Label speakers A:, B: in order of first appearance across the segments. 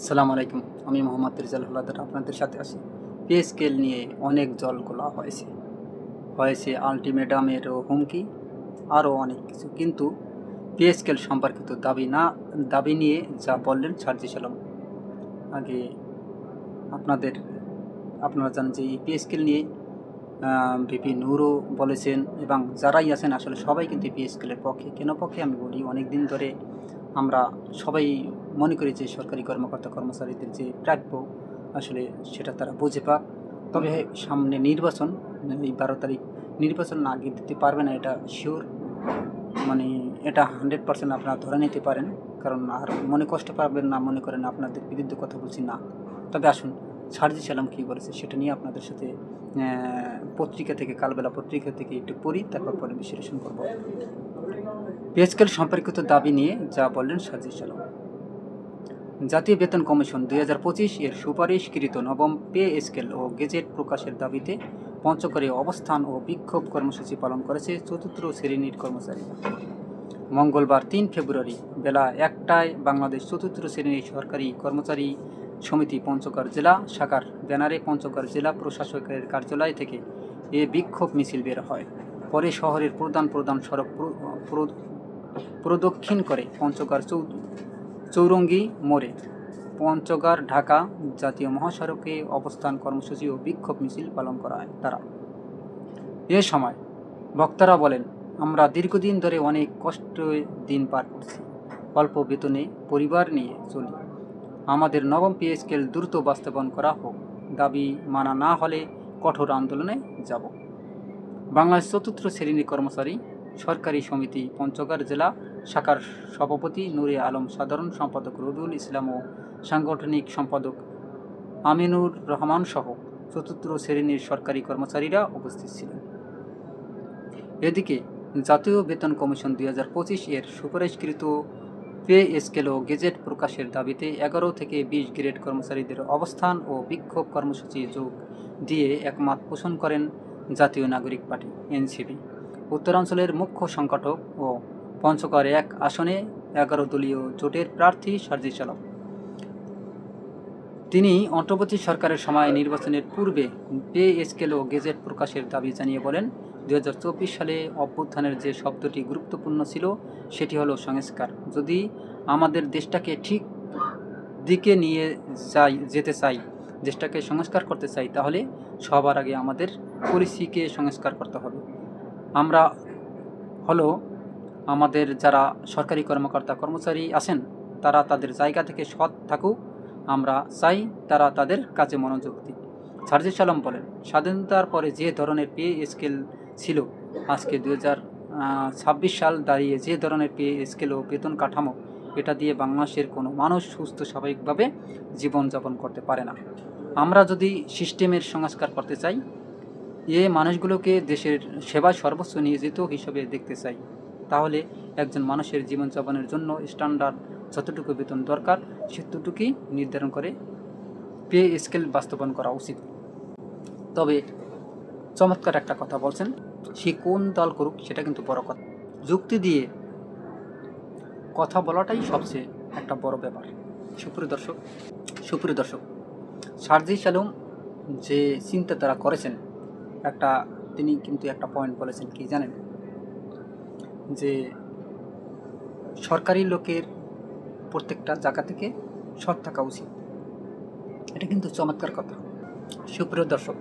A: সালাম আলাইকুম। আমি মোহাম্মদ রেজাল হলাদার আপনাদের সাথে আছি। পে স্কেল নিয়ে অনেক জলঘোলা হয়েছে আলটিমেটামেরও হুমকি, আরও অনেক কিছু। কিন্তু পে স্কেল সম্পর্কিত দাবি নিয়ে যা বললেন সার্জিস আলম। আগে আপনাদের আপনারা জানেন যে এই পে স্কেল নিয়ে ভিপি নূরও বলেছেন, এবং যারাই আছেন আসলে সবাই কিন্তু পে স্কেলের পক্ষে। কেন পক্ষে আমি বলি, অনেক দিন ধরে আমরা সবাই মনে করি যে সরকারি কর্মকর্তা কর্মচারীদের যে প্রাপ্য আসলে সেটা তারা বুঝে পাক। তবে সামনে নির্বাচন, এই 12 তারিখ নির্বাচন না আগে দিতে পারবে না, এটা শিওর। মানে এটা 100% আপনারা ধরে নিতে পারেন। কারণ আর মনে কষ্ট পাবেন না, মনে করেন আপনাদের বিরুদ্ধে কথা বলছি না। তবে আসুন সার্জিস আলম কী বলেছে সেটা নিয়ে আপনাদের সাথে পত্রিকা থেকে, কালবেলা পত্রিকা থেকে একটু পড়ি, তারপর পরে বিশ্লেষণ করব। পে স্কেল সম্পর্কিত দাবি নিয়ে যা বললেন সার্জিস আলম। জাতীয় বেতন কমিশন 2025 এর সুপারিশকৃত নবম পে স্কেল ও গেজেট প্রকাশের দাবিতে পঞ্চগড়ে অবস্থান ও বিক্ষোভ কর্মসূচি পালন করেছে চতুর্থ শ্রেণীর কর্মচারীরা। মঙ্গলবার 3 ফেব্রুয়ারি বেলা 1টায় বাংলাদেশ চতুর্থ শ্রেণীর সরকারি কর্মচারী সমিতি পঞ্চগড় জেলা শাখার ব্যানারে পঞ্চগড় জেলা প্রশাসকের কার্যালয় থেকে এ বিক্ষোভ মিছিল বের হয়। পরে শহরের প্রধান সড়ক প্রদক্ষিণ করে পঞ্চগড় চৌরঙ্গি মোড়ে পঞ্চগড় ঢাকা জাতীয় মহাসড়কে অবস্থান কর্মসূচি ও বিক্ষোভ মিছিল পালন করায় তারা। এ সময় বক্তারা বলেন, আমরা দীর্ঘদিন ধরে অনেক কষ্টে দিন পার করছি, অল্প বেতনে পরিবার নিয়ে চলি। আমাদের নবম পে স্কেল দ্রুত বাস্তবায়ন করা হোক, দাবি মানা না হলে কঠোর আন্দোলনে যাব। বাংলাদেশ চতুর্থ শ্রেণীর কর্মচারী সরকারি সমিতি পঞ্চগড় জেলা শাখার সভাপতি নূরে আলম, সাধারণ সম্পাদক রবিউল ইসলাম ও সাংগঠনিক সম্পাদক আমিনুর রহমান সহ চতুর্থ শ্রেণীর সরকারি কর্মচারীরা উপস্থিত ছিলেন। এদিকে জাতীয় বেতন কমিশন 2025 এর সুপারিশকৃত পে স্কেল ও গেজেট প্রকাশের দাবিতে 11 থেকে 20 গ্রেড কর্মচারীদের অবস্থান ও বিক্ষোভ কর্মসূচি যোগ দিয়ে একমত পোষণ করেন জাতীয় নাগরিক পার্টি এনসিপি উত্তরাঞ্চলের মুখ্য সংগঠক ও পঞ্চগড় 1 আসনে 11 দলীয় জোটের প্রার্থী সার্জিস আলম। তিনি অন্তর্বর্তী সরকারের সময় নির্বাচনের পূর্বে পে স্কেল ও গেজেট প্রকাশের দাবি জানিয়ে বলেন, 2024 সালে অভ্যুত্থানের যে শব্দটি গুরুত্বপূর্ণ ছিল সেটি হলো সংস্কার। যদি আমাদের দেশটাকে ঠিক দিকে নিয়ে যেতে চাই, দেশটাকে সংস্কার করতে চাই, তাহলে সবার আগে আমাদের পলিসিকে সংস্কার করতে হবে। আমরা হলো আমাদের যারা সরকারি কর্মকর্তা কর্মচারী আছেন তারা তাদের জায়গা থেকে সৎ থাকুক, আমরা চাই তারা তাদের কাজে মনোযোগ দিক। সার্জিস আলম বলেন, স্বাধীনতার পরে যে ধরনের পে স্কেল ছিল, আজকে 2026 সাল দাঁড়িয়ে যে ধরনের পে স্কেল ও বেতন কাঠামো, এটা দিয়ে বাংলাদেশের কোনো মানুষ সুস্থ স্বাভাবিকভাবে জীবনযাপন করতে পারে না। আমরা যদি সিস্টেমের সংস্কার করতে চাই, মানুষগুলোকে দেশের সেবায় সর্বোচ্চ নিয়োজিত হিসেবে দেখতে চাই, তাহলে একজন মানুষের জীবনযাপনের জন্য স্ট্যান্ডার্ড যতটুকু বেতন দরকার সেতটুকুই নির্ধারণ করে পে স্কেল বাস্তবায়ন করা উচিত। তবে চমৎকার একটা কথা বলছেন, সে কোন দল করুক সেটা কিন্তু বড় কথা, যুক্তি দিয়ে কথা বলাটাই সবচেয়ে একটা বড় ব্যাপার। সুপ্রিয় দর্শক, সার্জিস আলম যে চিন্তা তারা করেছেন, তিনি কিন্তু একটা পয়েন্ট বলেছেন, কি জানেন, যে সরকারি লোকের প্রত্যেকটা জায়গা থেকে সৎ থাকা উচিত। এটা কিন্তু চমৎকার কথা। সুপ্রিয় দর্শক,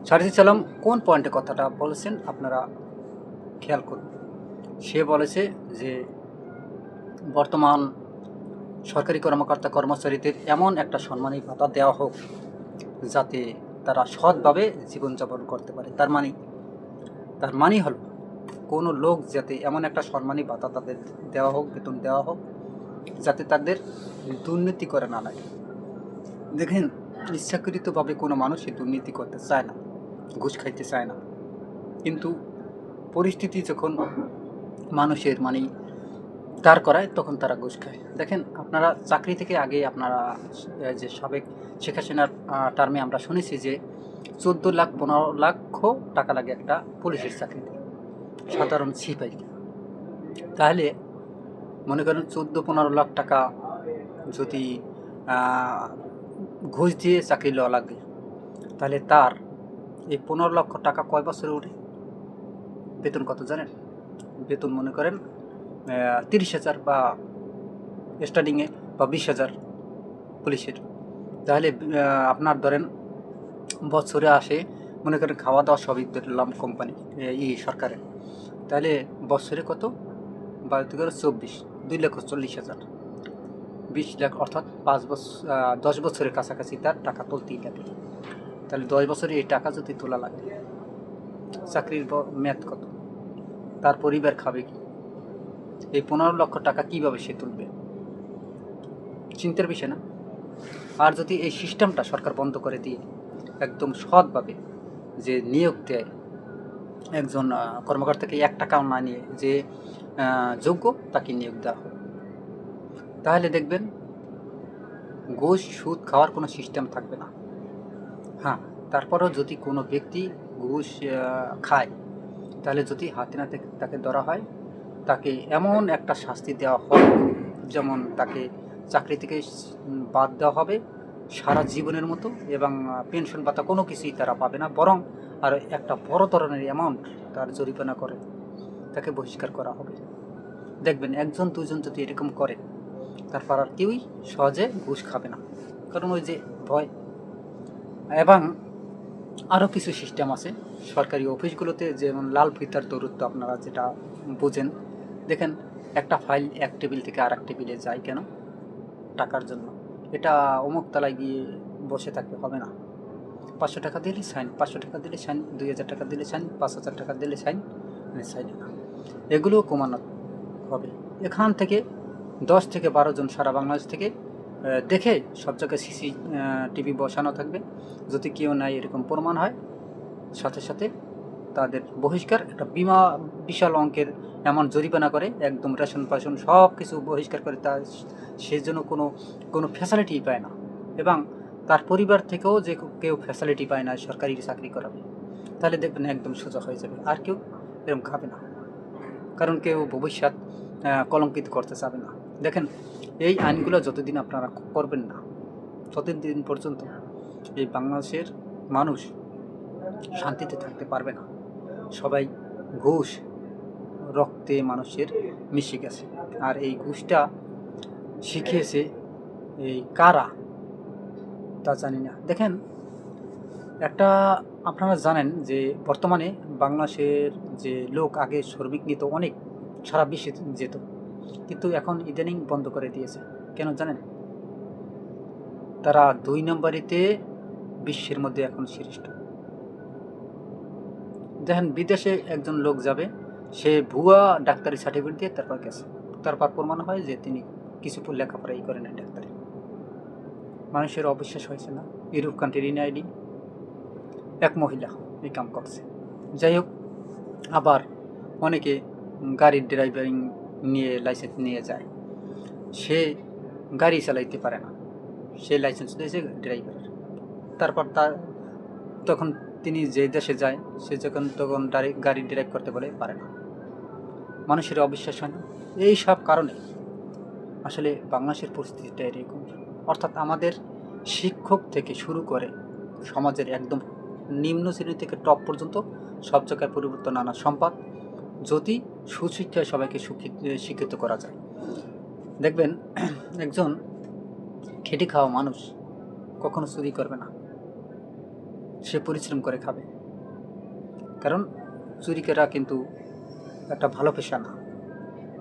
A: সার্জিস আলম কোন পয়েন্টে কথাটা বলেছেন আপনারা খেয়াল করুন। সে বলেছে যে বর্তমান সরকারি কর্মকর্তা কর্মচারীদের এমন একটা সম্মানী ভাতা দেওয়া হোক যাতে তারা সৎভাবে জীবনযাপন করতে পারে। তার মানে হলো কোনো লোক যাতে এমন একটা সম্মানী ভাতা তাদের দেওয়া হোক, বেতন দেওয়া হোক, যাতে তাদের দুর্নীতি করে না লাগে। দেখেন, ইচ্ছাকৃতভাবে কোনো মানুষই দুর্নীতি করতে চায় না, ঘুষ খাইতে চায় না, কিন্তু পরিস্থিতি যখন মানুষের দাঁড় করায় তখন তারা ঘুষ খায়। দেখেন, আপনারা চাকরি থেকে আগে আপনারা যে সাবেক শেখ হাসিনার টার্মে আমরা শুনেছি যে 14 লাখ 15 লক্ষ টাকা লাগে একটা পুলিশের চাকরিতে, সাধারণ সিপাহি। তাহলে মনে করেন 14-15 লাখ টাকা যদি ঘুষ দিয়ে চাকরি লওয়া লাগে, তাহলে তার এই 15 লক্ষ টাকা কয় বছরে ওঠে? বেতন কত জানেন? বেতন মনে করেন 30,000 বা স্টার্টিংয়ে বা 20,000 পুলিশের। তাহলে আপনার ধরেন বছরে আসে, মনে করেন খাওয়া দাওয়া সবই ধরলাম কোম্পানি সরকারের, তাহলে বছরে কত? 12 2,40,000, 20 লাখ, অর্থাৎ 10 বছরের কাছাকাছি তার টাকা তুলতেই লাগে। তাহলে 10 বছরে এই টাকা যদি তোলা লাগে, চাকরির মেয়াদ কত? তার পরিবার খাবে কি? এই 15 লক্ষ টাকা কীভাবে সে তুলবে? চিন্তার বিষয় না? আর যদি এই সিস্টেমটা সরকার বন্ধ করে দিয়ে একদম সৎভাবে যে নিয়োগ দেয়, একজন কর্মকর্তাকে 1 টাকাও না নিয়ে যে যোগ্য তাকে নিয়োগ দেওয়া হয়, তাহলে দেখবেন ঘুষ সুদ খাওয়ার কোনো সিস্টেম থাকবে না। হ্যাঁ, তারপরেও যদি কোনো ব্যক্তি ঘুষ খায়, তাহলে যদি হাতে নাতে তাকে ধরা হয়, তাকে এমন একটা শাস্তি দেওয়া হয়, যেমন তাকে চাকরি থেকে বাদ দেওয়া হবে সারা জীবনের মতো, এবং পেনশন ভাতা কোনো কিছুই তারা পাবে না, বরং আর একটা বড় ধরনের অ্যামাউন্ট তার জরিমানা করে তাকে বহিষ্কার করা হবে। দেখবেন 1-2 জন যদি এরকম করে, তারপর আর কেউই সহজে ঘুষ খাবে না, কারণ ওই যে ভয়। এবং আরও কিছু সিস্টেম আছে সরকারি অফিসগুলোতে, যেমন লাল ফিতার দূরত্ব আপনারা যেটা বোঝেন। দেখেন, একটা ফাইল এক টেবিল থেকে আর এক টেবিলে যায় কেন? টাকার জন্য। এটা অমুক তলায় গিয়ে বসে থাকতে হবে না, 500 টাকা দিলে সাইন, 500 টাকা দিলে সাইন, 2,000 টাকা দিলে সাইন, 5,000 টাকা দিলে সাইন, সাইন না। এগুলোও কমানো হবে। এখান থেকে 10 থেকে 12 জন সারা বাংলাদেশ থেকে দেখে সব জায়গায় টিভি বসানো থাকবে। যদি কেউ নাই এরকম প্রমাণ হয়, সাথে সাথে তাদের বহিষ্কার, একটা বিশাল অঙ্কের এমন জরিমানা করে, একদম রেশন পাশন সব কিছু বহিষ্কার করে, তার সে জন্য কোনো ফ্যাসিলিটি পায় না, এবং তার পরিবার থেকেও যে কেউ ফ্যাসিলিটি পায় না সরকারি চাকরি করাবে। তাহলে দেখবেন একদম সোজা হয়ে যাবে, আর কেউ এরকম খাবে না, কারণ কেউ ভবিষ্যৎ কলঙ্কিত করতে চাবে না। দেখেন, এই আইনগুলো যতদিন আপনারা করবেন না, ততদিন পর্যন্ত এই বাংলাদেশের মানুষ শান্তিতে থাকতে পারবে না। সবাই ঘুষ রক্তে মানুষের মিশে গেছে, আর এই ঘুষটা শিখিয়েছে এই কারা তা জানি না। দেখেন, একটা আপনারা জানেন যে বর্তমানে বাংলাদেশের যে লোক আগে শ্রমিক নিত অনেক, সারা বিশ্বে যেত, কিন্তু এখন ইদানিং বন্ধ করে দিয়েছে। কেন জানেন? তারা 2 নম্বরিতে বিশ্বের মধ্যে এখন শ্রেষ্ঠ। দেখেন, বিদেশে একজন লোক যাবে, সে ভুয়া ডাক্তারি সার্টিফিকেট দিয়ে তারপর গেছে, তারপর প্রমাণ হয় যে তিনি কিছু লেখাপড়াই করেন না ডাক্তারি। মানুষের অবিশ্বাস হয়েছে না? ইউরোপ কান্ট্রির এনআইডি এক মহিলা এই কাম করছে। যাই হোক, আবার অনেকে গাড়ির ড্রাইভিং নিয়ে লাইসেন্স নিয়ে যায়, সে গাড়ি চালাইতে পারে না, সে লাইসেন্স দিয়েছে ড্রাইভারের। তারপর তখন তিনি যে দেশে যায়, সে তখন গাড়ি ড্রাইভ করতে বলে পারে না। মানুষের অবিশ্বাস হয় না? এই সব কারণে আসলে বাংলাদেশের পরিস্থিতিটা এরকম। অর্থাৎ আমাদের শিক্ষক থেকে শুরু করে সমাজের একদম নিম্ন শ্রেণী থেকে টপ পর্যন্ত সব জায়গায় পরিবর্তন আনা সম্ভব, যদি সুশিক্ষায় সবাইকে শিক্ষিত করা যায়। দেখবেন, একজন খেটে খাওয়া মানুষ কখনো চুরি করবে না, সে পরিশ্রম করে খাবে, কারণ চুরি করা কিন্তু একটা ভালো পেশা না।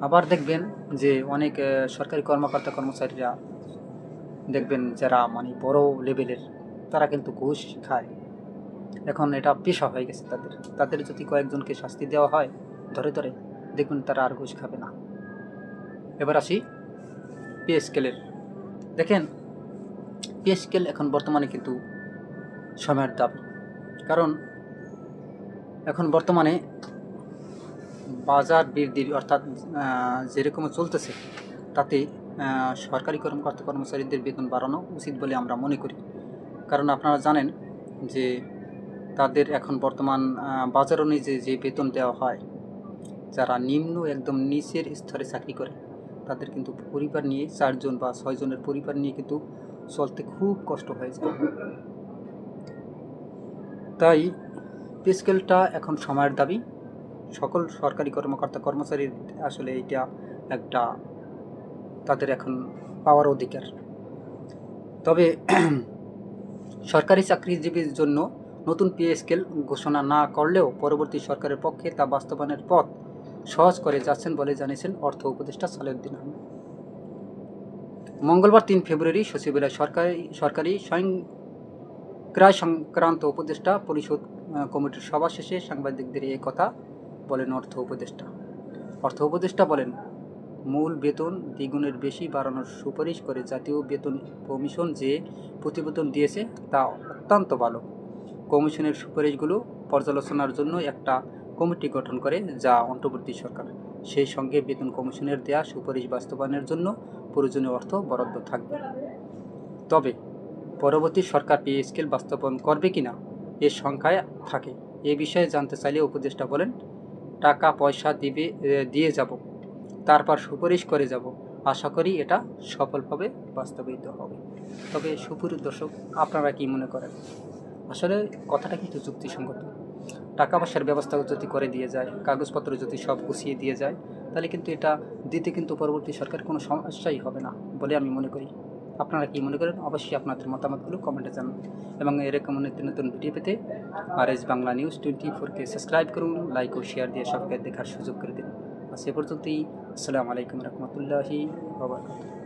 A: আবার দেখবেন যে অনেক সরকারি কর্মচারীরা দেখবেন, যারা মানে বড় লেভেলের, তারা কিন্তু ঘুষ খায়। এখন এটা পেশা হয়ে গেছে তাদের যদি কয়েকজনকে শাস্তি দেওয়া হয় ধরে ধরে, দেখবেন তারা আর ঘুষ খাবে না। এবার আসি পে স্কেলের। দেখেন, পে স্কেল এখন বর্তমানে কিন্তু সময়ের দাবি, কারণ এখন বর্তমানে বাজার বৃদ্ধির, অর্থাৎ যেরকম চলতেছে, তাতে সরকারি কর্মচারীদের বেতন বাড়ানো উচিত বলে আমরা মনে করি। কারণ আপনারা জানেন যে তাদের এখন বর্তমান বাজার অনুযায়ী যে বেতন দেওয়া হয়, যারা নিম্ন একদম নিচের স্তরে চাকরি করে, তাদের কিন্তু পরিবার নিয়ে 4 জন বা 6 জনের পরিবার নিয়ে কিন্তু চলতে খুব কষ্ট হয়ে যায়। তাই পে স্কেলটা এখন সময়ের দাবি। সকল সরকারি কর্মকর্তা কর্মচারীর আসলে এইটা একটা তাদের এখন পাওয়ার অধিকার। তবে সরকারি চাকরিজীবীর জন্য নতুন পে স্কেল ঘোষণা না করলেও পরবর্তী সরকারের পক্ষে তা বাস্তবায়নের পথ সহজ করে যাচ্ছেন বলে জানিয়েছেন অর্থ উপদেষ্টা সালেউদ্দিন আহমেদ। মঙ্গলবার ৩ ফেব্রুয়ারি সচিবালয় সরকারি ক্রয় সংক্রান্ত উপদেষ্টা পরিষদ কমিটির সভা শেষে সাংবাদিকদের এই কথা বলেন অর্থ উপদেষ্টা বলেন, মূল বেতন দ্বিগুণের বেশি বাড়ানোর সুপারিশ করে জাতীয় বেতন কমিশন যে প্রতিবেদন দিয়েছে তা অত্যন্ত ভালো। কমিশনের সুপারিশগুলো পর্যালোচনার জন্য একটা কমিটি গঠন করে, যা অন্তর্বর্তী সরকার। সেই সঙ্গে বেতন কমিশনের দেয়া সুপারিশ বাস্তবায়নের জন্য প্রয়োজনীয় অর্থ বরাদ্দ থাকবে। তবে পরবর্তী সরকার পে স্কেল বাস্তবায়ন করবে কিনা এর সংখ্যায় থাকে। এ বিষয়ে জানতে চাইলে উপদেষ্টা বলেন, টাকা পয়সা দিয়ে যাব, তারপর সুপারিশ করে যাব। আশা করি এটা সফলভাবে বাস্তবায়িত হবে। তবে সুপ্রিয় দর্শক, আপনারা কি মনে করেন? আসলে কথাটা কিন্তু যুক্তিসঙ্গত। টাকা পয়সার ব্যবস্থা যদি করে দিয়ে যায়, কাগজপত্র যদি সব গুছিয়ে দিয়ে যায়, তাহলে কিন্তু এটা দিতে কিন্তু পরবর্তী সরকার কোনো সমস্যাই হবে না বলে আমি মনে করি। আপনারা কি মনে করেন? অবশ্যই আপনাদের মতামতগুলো কমেন্টে জানান এবং এরকম নতুন নতুন ভিডিও পেতে RS বাংলা নিউজ 24কে সাবস্ক্রাইব করুন, লাইক ও শেয়ার দিয়ে সবকে দেখার সুযোগ করে দিন। আজ এ পর্যন্তই। আসসালামু আলাইকুম রহমতুল্লাহি ওয়া বারাকাতুহু।